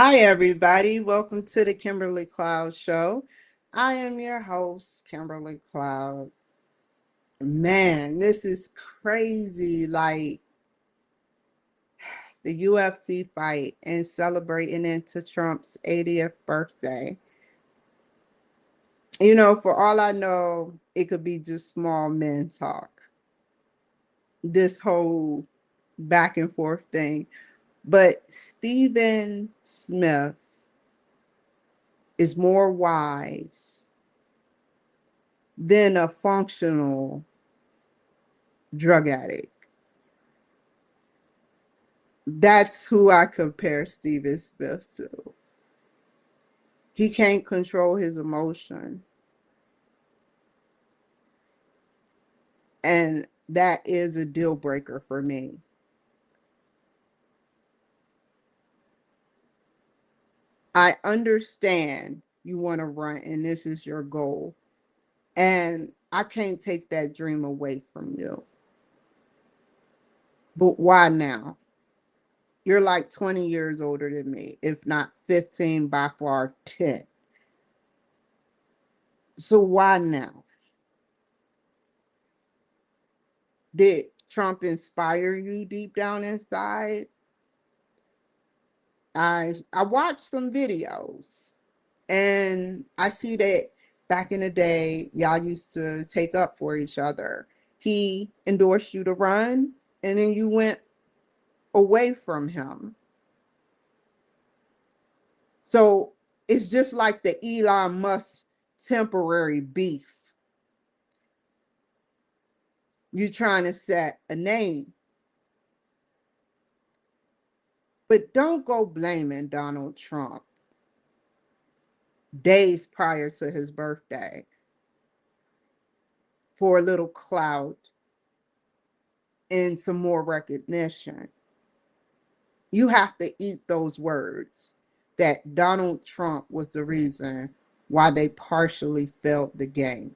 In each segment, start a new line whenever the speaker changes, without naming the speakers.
Hi, everybody. Welcome to the Kimberly Cloud Show. I am your host, Kimberly Cloud. Man, this is crazy. Like the UFC fight and celebrating into Trump's 80th birthday. For all I know, it could be just small men talk. This whole back and forth thing. But Stephen Smith is more wise than a functional drug addict. That's who I compare Stephen Smith to. He can't control his emotion. And that is a deal breaker for me. I understand you want to run and this is your goal. And I can't take that dream away from you. But why now? You're like 20 years older than me, if not 15, by far 10. So why now? Did Trump inspire you deep down inside? I watched some videos and I see that back in the day, y'all used to take up for each other. He endorsed you to run and then you went away from him. So it's just like the Elon Musk temporary beef. You trying to set a name. But don't go blaming Donald Trump days prior to his birthday for a little clout and some more recognition. You have to eat those words that Donald Trump was the reason why they partially failed the game.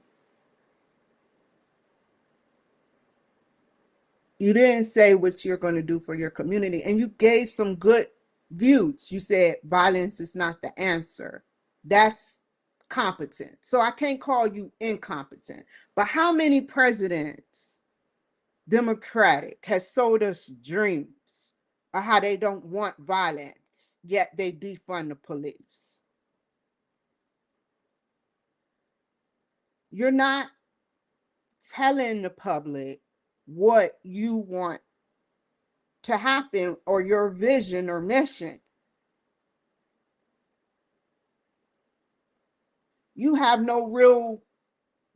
You didn't say what you're going to do for your community, and you gave some good views. You said violence is not the answer. That's competent. So I can't call you incompetent. But how many presidents, Democratic, has sold us dreams of how they don't want violence, yet they defund the police? You're not telling the public what you want to happen or your vision or mission. You have no real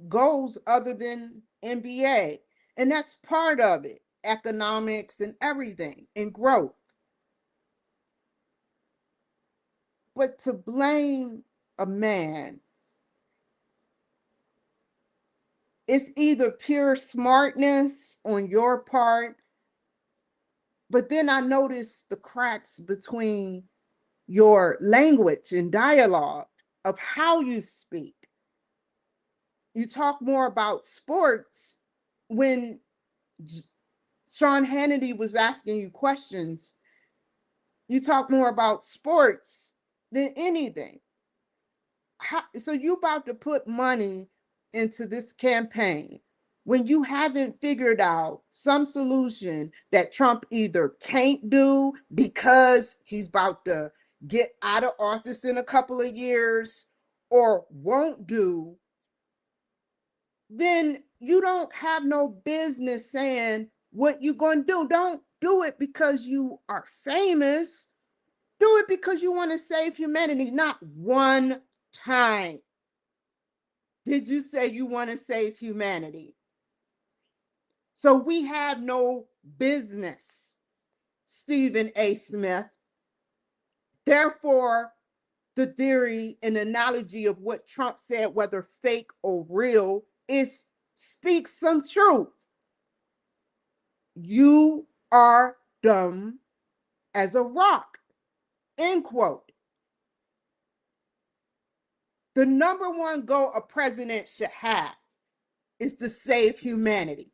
goals other than NBA. And that's part of it, economics and everything, and growth. But to blame a man, it's either pure smartness on your part, but then I noticed the cracks between your language and dialogue of how you speak. You talk more about sports when Sean Hannity was asking you questions. You talk more about sports than anything. So you about to put money into this campaign when you haven't figured out some solution that Trump either can't do because he's about to get out of office in a couple of years or won't do, then you don't have no business saying what you're going to do. Don't do it because you are famous. Do it because you want to save humanity. Not one time did you say you want to save humanity. So we have no business, Stephen A. Smith. Therefore, the theory and analogy of what Trump said, whether fake or real, is speaks some truth. You are dumb as a rock. End quote. The number one goal a president should have is to save humanity.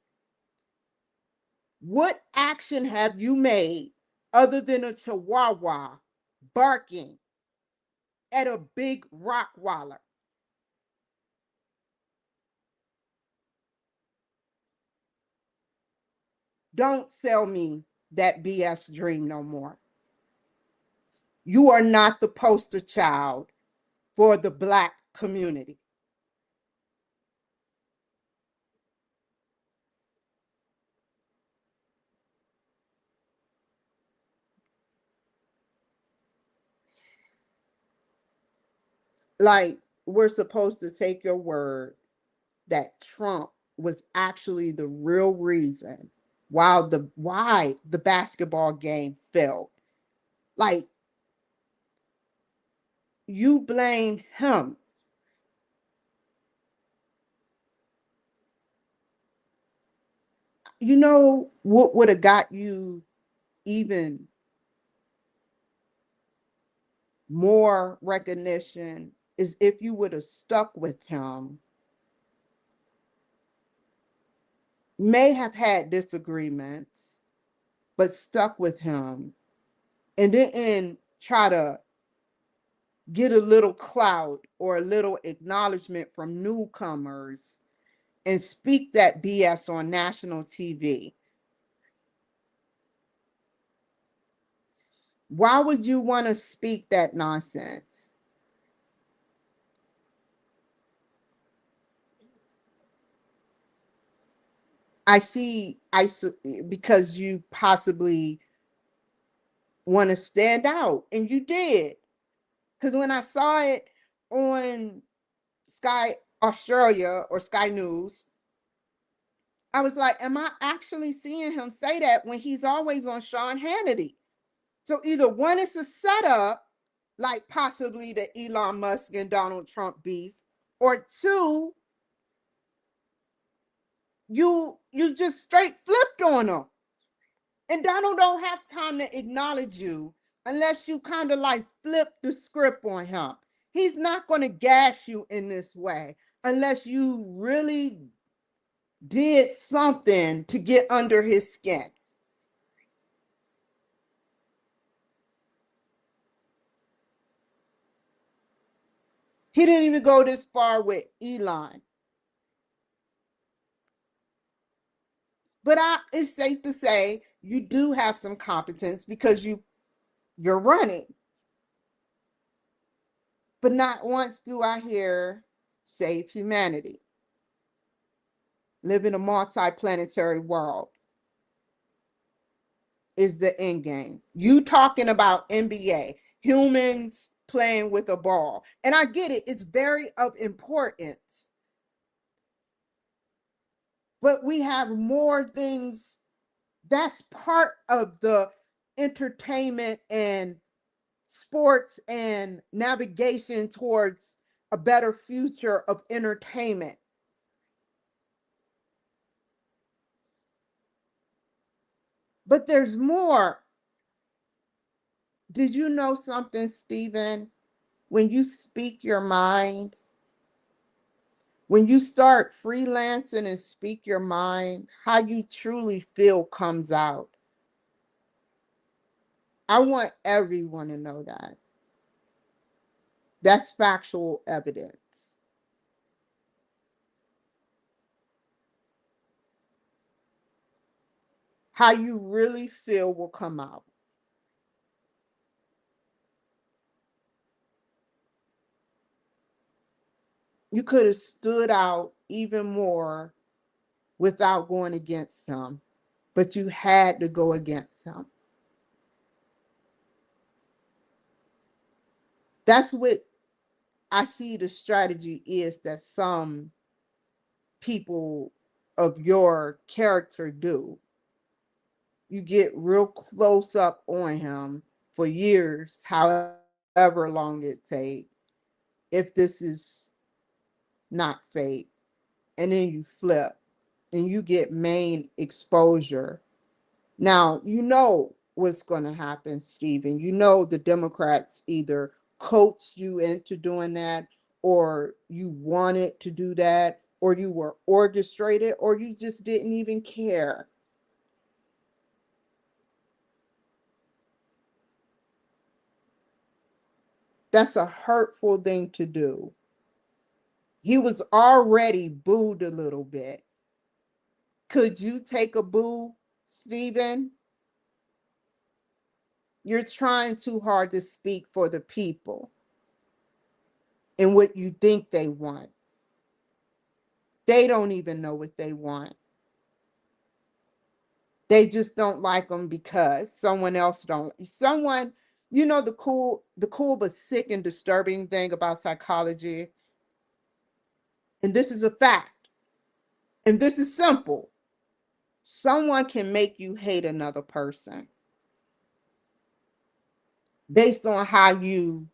What action have you made other than a chihuahua barking at a big rock waller. Don't sell me that BS dream no more. You are not the poster child for the Black community. Like, we're supposed to take your word that Trump was actually the real reason why the basketball game failed. Like, you blame him. You know what would have got you even more recognition is if you would have stuck with him, may have had disagreements, but stuck with him and didn't try to get a little clout or a little acknowledgement from newcomers and speak that BS on national TV. Why would you want to speak that nonsense? I see, because you possibly want to stand out, and you did. Because when I saw it on Sky Australia or Sky News, I was like, am I actually seeing him say that when he's always on Sean Hannity? So either one is a setup, like possibly the Elon Musk and Donald Trump beef, or two, you just straight flipped on him. And Donald don't have time to acknowledge you unless you kind of like flip the script on him. He's not going to gas you in this way unless you really did something to get under his skin. He didn't even go this far with Elon. But it's safe to say you do have some competence because you're running. But not once do I hear save humanity, live in a multi-planetary world is the end game. You talking about NBA, humans playing with a ball. And I get it, it's very of importance. But we have more things that's part of the entertainment and sports and navigation towards a better future of entertainment. But there's more. Did you know something, Stephen? When you speak your mind, when you start freelancing and speak your mind, how you truly feel comes out. I want everyone to know that. That's factual evidence. How you really feel will come out. You could have stood out even more without going against him, but you had to go against him. That's what I see the strategy is that some people of your character do. You get real close up on him for years, however long it takes, if this is not fake, and then you flip and you get main exposure. Now, you know what's going to happen, Stephen. You know the Democrats either coached you into doing that, or you wanted to do that, or you were orchestrated, or you just didn't even care. That's a hurtful thing to do. He was already booed a little bit. Could you take a boo, Stephen? You're trying too hard to speak for the people and what you think they want. They don't even know what they want. They just don't like them because someone else don't. Someone, the cool but sick and disturbing thing about psychology, and this is a fact, and this is simple. Someone can make you hate another person based on how you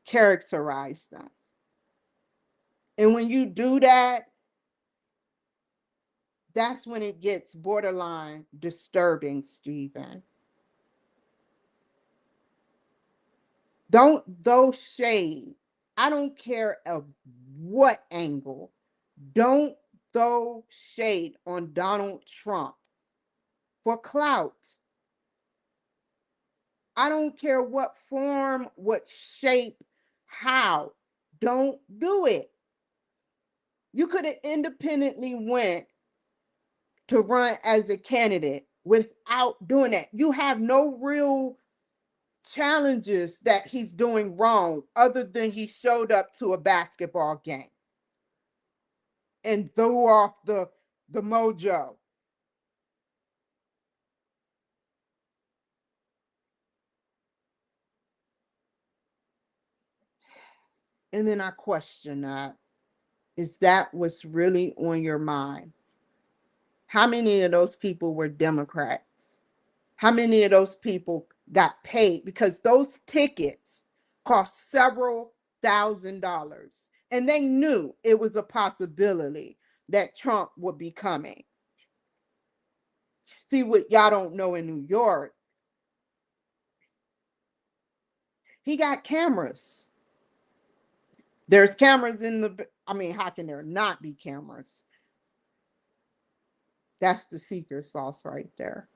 characterize them. And when you do that, that's when it gets borderline disturbing, Stephen. Don't throw shade. I don't care of what angle. Don't throw shade on Donald Trump for clout. I don't care what form, what shape, how. Don't do it. You could have independently went to run as a candidate without doing that. You have no real challenges that he's doing wrong other than he showed up to a basketball game and threw off the mojo. And then I question that. Is that what's really on your mind? How many of those people were Democrats? How many of those people got paid? Because those tickets cost several $1,000s. And they knew it was a possibility that Trump would be coming. See, what y'all don't know in New York, he got cameras. There's cameras in I mean, how can there not be cameras? That's the secret sauce right there.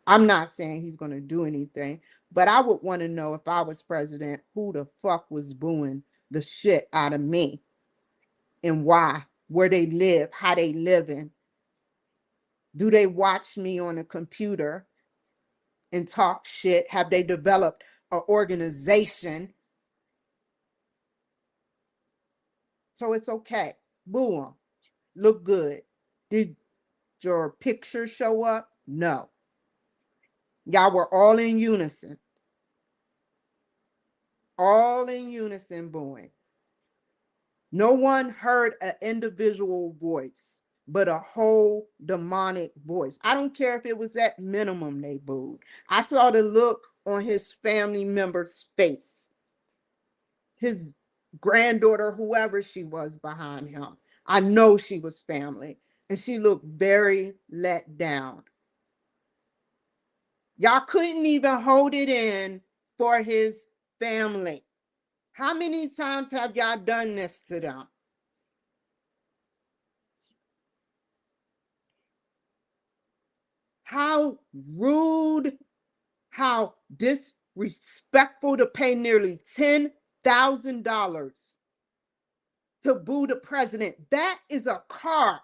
I'm not saying he's going to do anything, but I would want to know if I was president, who the fuck was booing the shit out of me and why, where they live, how they living. Do they watch me on a computer and talk shit? Have they developed an organization? So it's okay. Boo them. Look good. Did your picture show up? No. Y'all were all in unison. All in unison booing. No one heard an individual voice, but a whole demonic voice. I don't care if it was at minimum they booed. I saw the look on his family member's face. His granddaughter, whoever she was behind him. I know she was family. And she looked very let down. Y'all couldn't even hold it in for his family. How many times have y'all done this to them? How rude, how disrespectful to pay nearly $10,000 to boo the president. That is a car.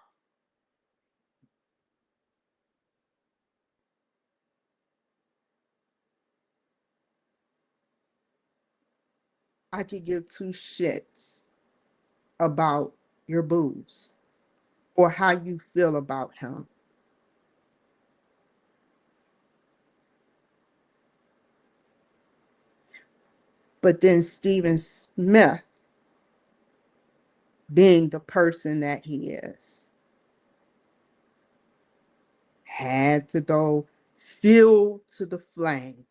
I could give two shits about your boos or how you feel about him. But then Stephen Smith, being the person that he is, had to go fuel to the flame.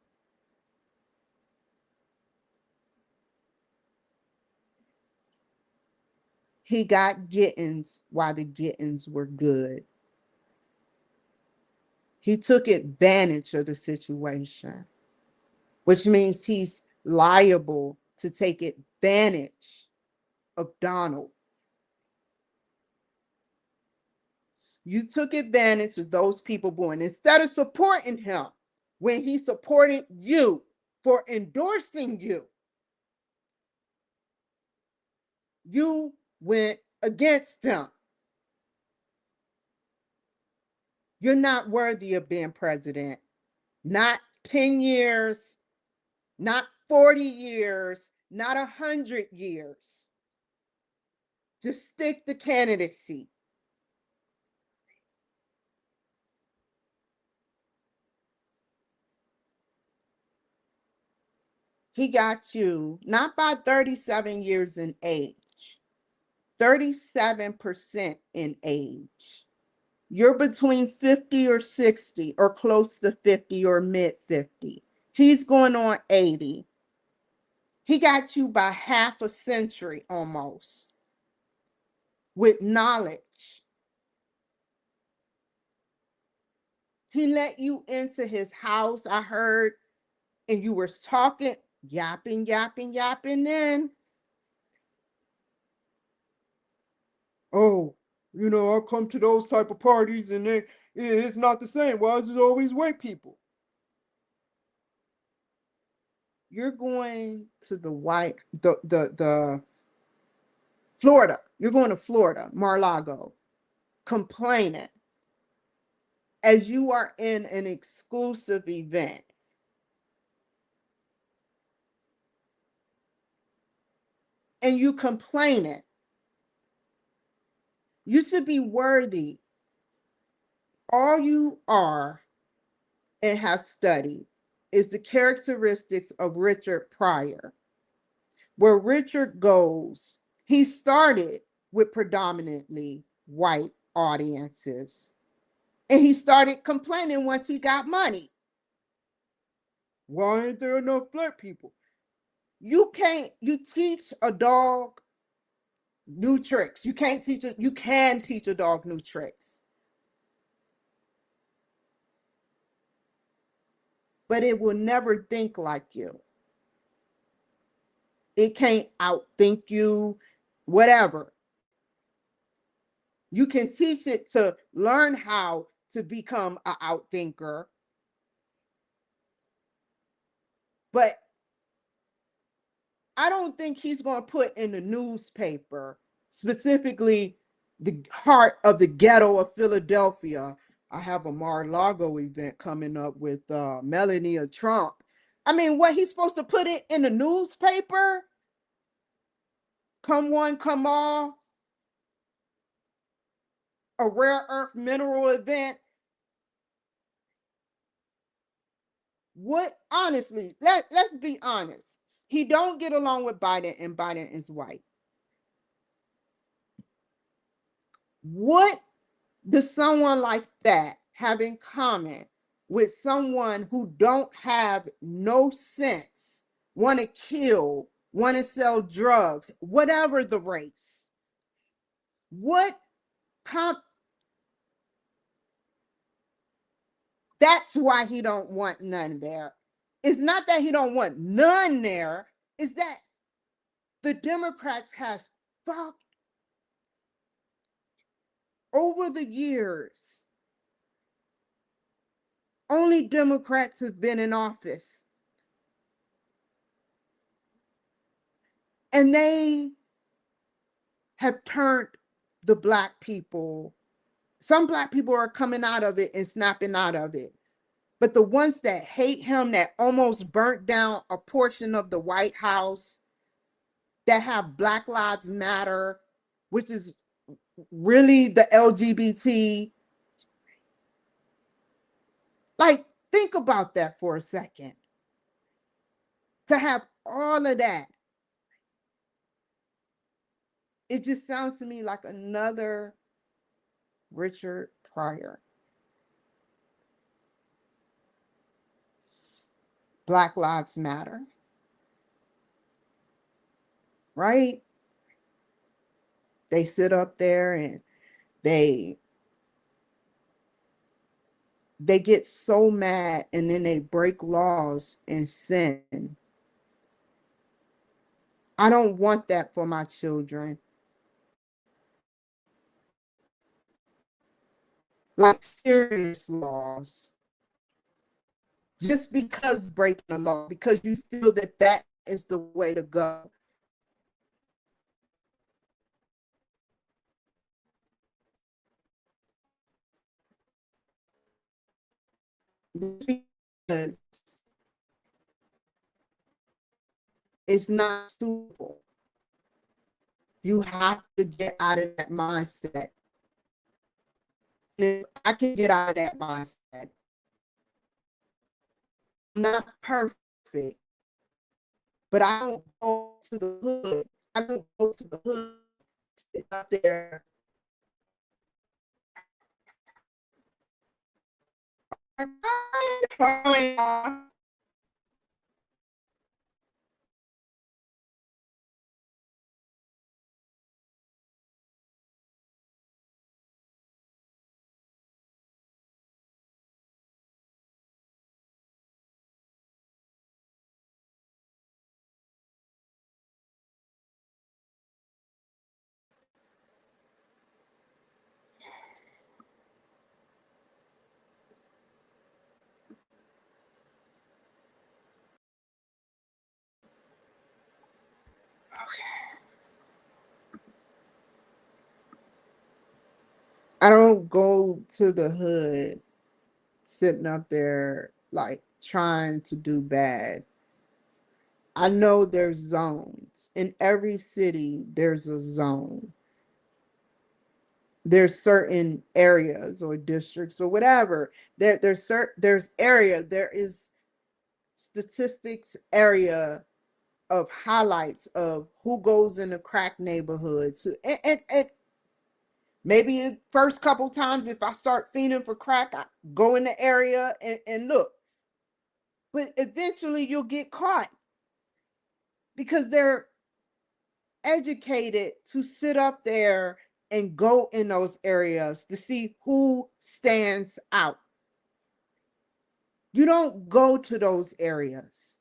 He got gettings while the gettings were good. He took advantage of the situation, which means he's liable to take advantage of Donald. You took advantage of those people born. Instead of supporting him when he supported you for endorsing you, You went against him. You're not worthy of being president. Not 10 years, not 40 years, not 100 years. Just stick to candidacy. He got you not by 37 years in age, 37% in age. You're between 50 or 60 or close to 50 or mid 50. He's going on 80. He got you by half a century almost with knowledge. He let you into his house, I heard, and you were talking, yapping, yapping, yapping. Then, oh, I come to those type of parties and it's not the same. Why is it always white people? You're going to the Florida. You're going to Florida, Mar-a-Lago, complaining as you are in an exclusive event. And you complaining. You should be worthy. All you are and have studied is the characteristics of Richard Pryor. Where Richard goes, he started with predominantly white audiences. And he started complaining once he got money. Why ain't there enough black people? You teach a dog new tricks. You can teach a dog new tricks. But it will never think like you. It can't outthink you, whatever. You can teach it to learn how to become an outthinker. But I don't think he's going to put in the newspaper, specifically the heart of the ghetto of Philadelphia. I have a Mar-a-Lago event coming up with Melania Trump. I mean, what, he's supposed to put it in the newspaper? Come one, come all. A rare earth mineral event. What, honestly, let's be honest. He don't get along with Biden, and Biden is white. What does someone like that have in common with someone who don't have no sense, want to kill, want to sell drugs, whatever the race? What That's why he don't want none there. It's not that he don't want none there, it's that the Democrats has fucked over the years. Only Democrats have been in office. And they have turned the black people. Some black people are coming out of it and snapping out of it. But the ones that hate him, that almost burnt down a portion of the White House, that have Black Lives Matter, which is really the LGBT. Like, think about that for a second. To have all of that, it just sounds to me like another Richard Pryor. Black Lives Matter. Right? They sit up there and they get so mad, and then they break laws and sin. I don't want that for my children. Like, serious laws. Just because breaking the law, because you feel that that is the way to go. because it's not suitable. You have to get out of that mindset. And if I can get out of that mindset, I'm not perfect, but I don't go to the hood. I don't go to the hood, sit up there. I don't go to the hood sitting up there like trying to do bad. I know there's zones. In every city, there's a zone. There's certain areas or districts or whatever. There's area. There is statistics area of highlights of who goes in the crack neighborhoods. And maybe the first couple times, if I start fiending for crack, I go in the area and look. But eventually you'll get caught because they're educated to sit up there and go in those areas to see who stands out. You don't go to those areas.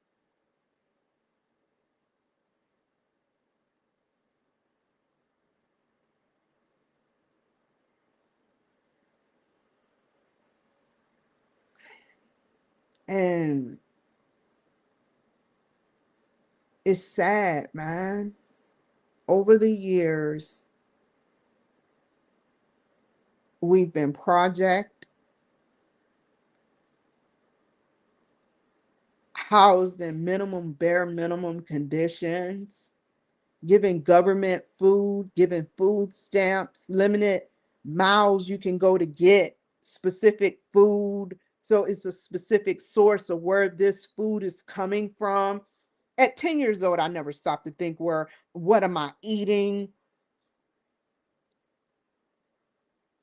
And it's sad, man. Over the years, we've been project housed in bare minimum conditions, giving government food, giving food stamps, limited miles you can go to get specific food. So it's a specific source of where this food is coming from. At 10 years old, I never stopped to think, what am I eating?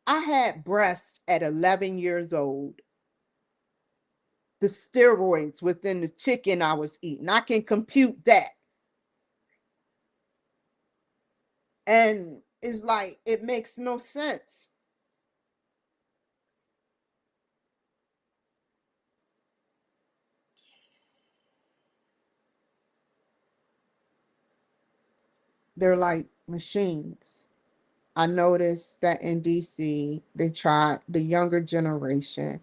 I had breast at 11 years old. The steroids within the chicken I was eating, I can compute that. And it's like, it makes no sense. They're like machines. I noticed that in DC, they tried, the younger generation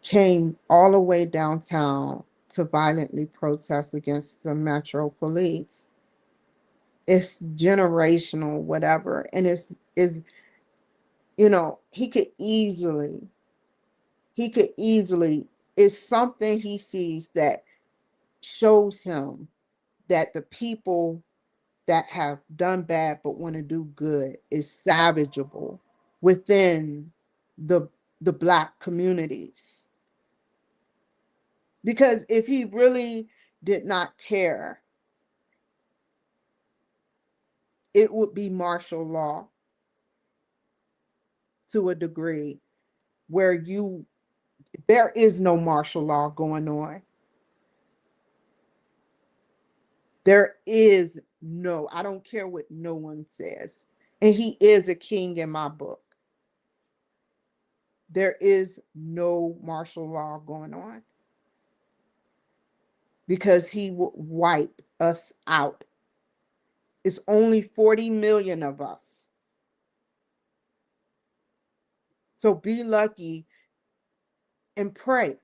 came all the way downtown to violently protest against the Metro Police. It's generational, whatever. And he could easily, it's something he sees that shows him that the people that have done bad but want to do good is savageable within the the black communities. Because if he really did not care, it would be martial law to a degree where there is no martial law going on. There is no, I don't care what no one says. And he is a king in my book. There is no martial law going on because he will wipe us out. It's only 40 million of us. So be lucky and pray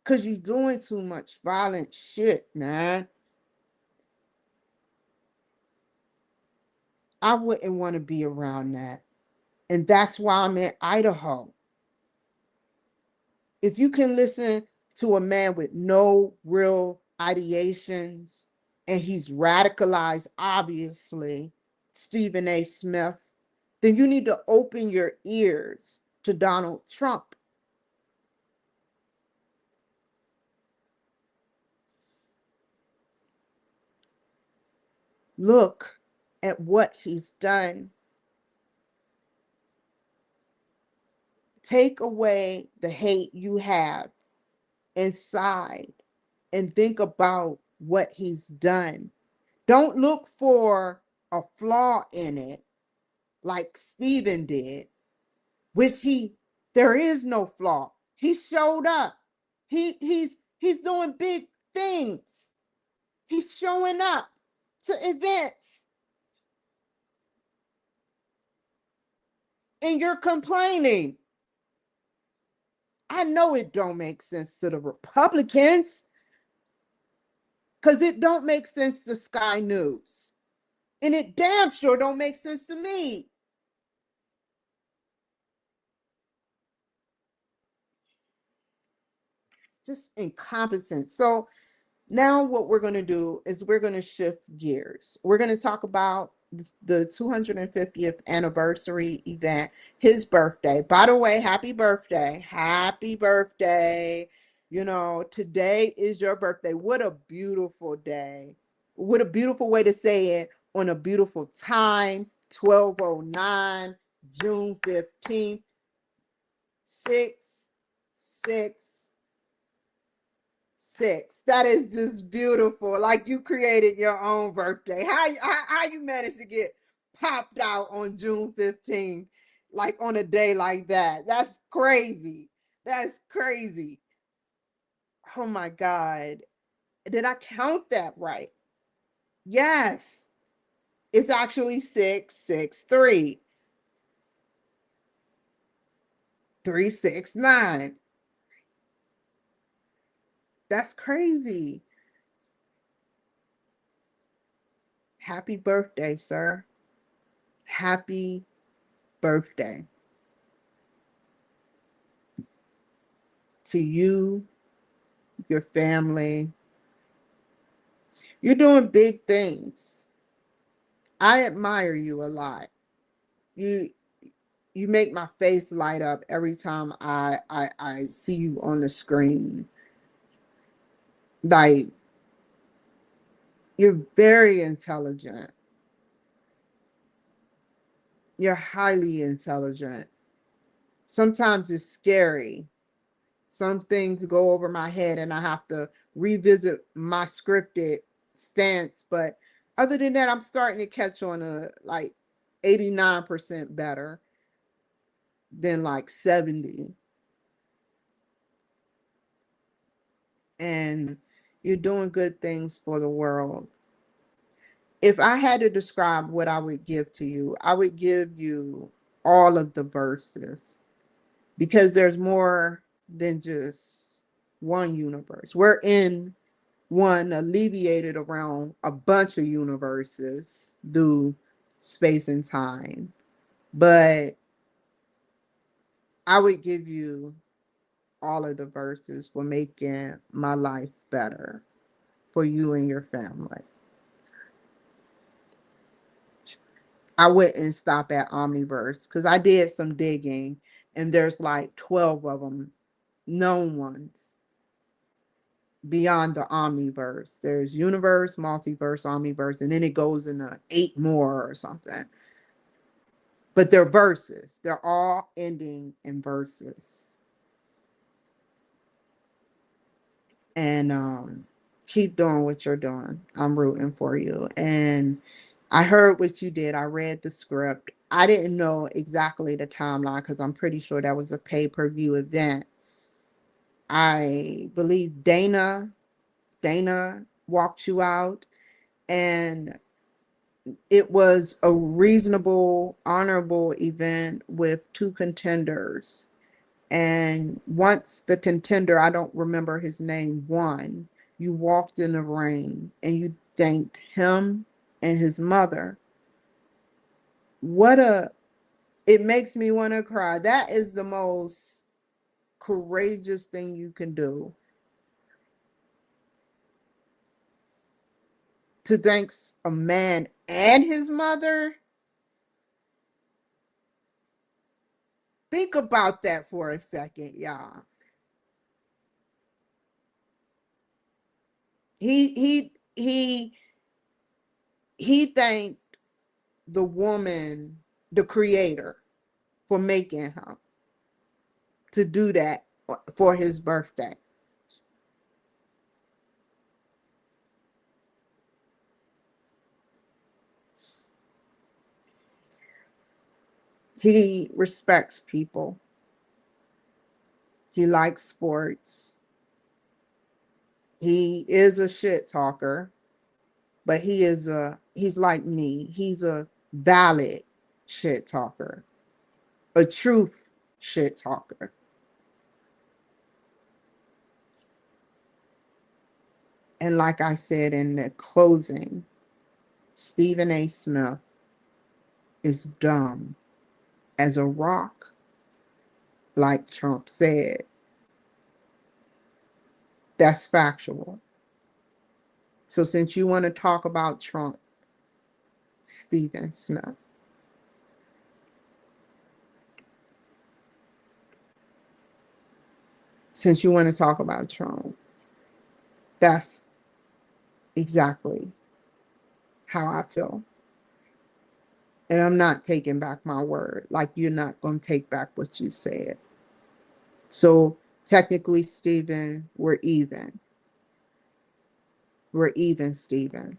because you're doing too much violent shit, man. I wouldn't want to be around that. And that's why I'm in Idaho. If you can listen to a man with no real ideations, and he's radicalized, obviously, Stephen A. Smith, then you need to open your ears to Donald Trump. Look at what he's done. Take away the hate you have inside and think about what he's done. Don't look for a flaw in it like Stephen did, which there is no flaw. He showed up. He's doing big things. He's showing up to events, and you're complaining. I know it don't make sense to the Republicans, because it don't make sense to Sky News. And it damn sure don't make sense to me. Just incompetence. So now what we're going to do is we're going to shift gears. We're going to talk about the 250th anniversary event, his birthday. By the way, happy birthday. Happy birthday. You know, today is your birthday. What a beautiful day. What a beautiful way to say it, on a beautiful time, 12:09, June 15th, 666. That is just beautiful. Like you created your own birthday. How you managed to get popped out on June 15th, like on a day like that? That's crazy. That's crazy. Oh my God. Did I count that right? Yes. It's actually 663 369. That's crazy. Happy birthday, sir. Happy birthday to you, your family. You're doing big things. I admire you a lot. You you make my face light up every time I see you on the screen. Like, you're very intelligent. You're highly intelligent. Sometimes it's scary. Some things go over my head and I have to revisit my scripted stance. But other than that, I'm starting to catch on a like 89% better than like 70. And you're doing good things for the world. If I had to describe what I would give to you, I would give you all of the verses, because there's more than just one universe. We're in one alleviated around a bunch of universes through space and time. But I would give you all of the verses for making my life better for you and your family. I wouldn't stop at Omniverse because I did some digging and there's like 12 of them, known ones beyond the Omniverse. There's universe, multiverse, Omniverse, and then it goes into 8 more or something. But they're verses. They're all ending in verses. And keep doing what you're doing. I'm rooting for you. And I heard what you did. I read the script. I didn't know exactly the timeline because I'm pretty sure that was a pay-per-view event. I believe Dana walked you out, and it was a reasonable, honorable event with 2 contenders. And once the contender, I don't remember his name, won, you walked in the ring and you thanked him and his mother. It makes me want to cry. That is the most courageous thing you can do to thank a man and his mother. Think about that for a second, y'all. He thanked the woman, the creator, for making him to do that for his birthday. He respects people. He likes sports. He is a shit talker, but he's like me. He's a valid shit talker, a truth shit talker. And like I said in the closing, Stephen A. Smith is dumb as a rock, like Trump said. That's factual. So since you want to talk about Trump, Stephen Smith, since you want to talk about Trump, that's exactly how I feel. And I'm not taking back my word, like you're not going to take back what you said. So technically, Stephen, we're even. We're even, Stephen.